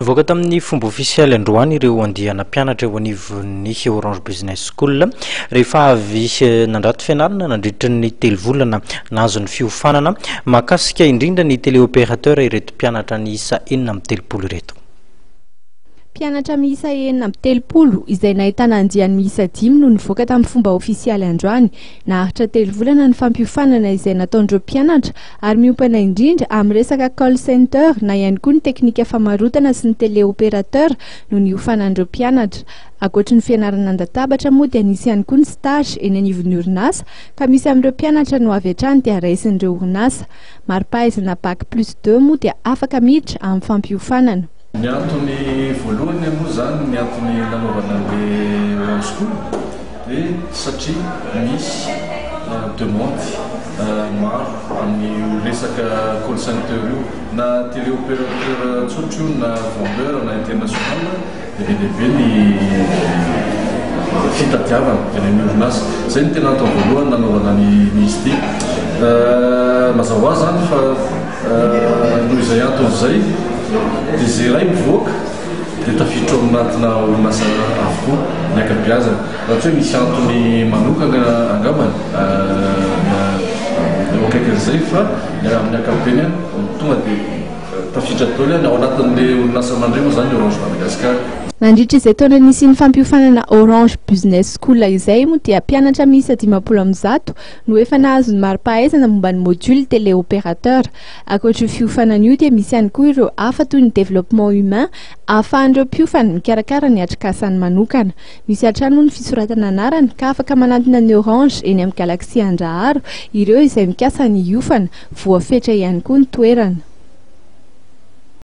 Nivoaka tamin'ny fomba ofisialy androany ireo andiana mpianatra eo anivon'ny Orange Business School rehefa avy nandrato fianarana nandritra ny 3 volana nahazo ny fiofanana mahakasika indrindra ny télé opérateur ireto mpianatra ny isa 4 ireto. Mpianatra miisa 4 izay nahitana andiany miisa 5 no nivoaka tamin'ny fomba ofisialy androany. Naharitra 3 volana ny fampiofanana izay nataon'ireo mpianatra ary miompana indrindra amin'ny resaka call center na ihany koa ny teknika famarotana sy ny télé opérateur no niofanan'ireo mpianatra. Ankoatra ny fianarana andatabatra moa dia nisy ihany koa ny stage eny anivon'ny orinasa ka misy amin'ireo mpianatra no avy hatrany dia raisin'ireo orinasa. Mari-pahaizana bac+2 moa dia afaka miditra amin'ny fampiofanana. Ny antony voalohany moa zany ny antony nanaovana le school dia satria misy demande maro amin'ny resaka call center io na télé opérateur tsotra io na vendeur na international dia lehibe ny fitadiavana eny amin'ny orinasa. Zay ny tena antony voalohany nanaovana ny izy ity. Mazava ho azy zany fa noho izay antony zay dia zay ray mivoaka dia tafiditra ao anatina orinasa avokoa ny ankabeazana. Raha hoe misy antony manokana angambany akaikin'izay fa amin'ny ankapobeny tonga dia tafiditra daholo ao anatin'le orinasa mandray moa zany Orange Madagasikara. Nandritra izay taona nisy ny fampiofanana Orange Business School izay moa dia mpianatra miisa 510 no efa nahazo ny mari-pahaizana momba ny module télé opérateur. Ankoatra fiofanana io dia misy ihany koa ireo hafa toy ny développement humain ahafahan'ireo mpiofana mikarakara ny atrikasany manokana. Misy hatrany moa ny fisoratana anarany ka afaka manantona ny Orange eny amin'ny galaxy Andraharo ireo izay mikasa ny iofana voafetra ihany koa ny toerana.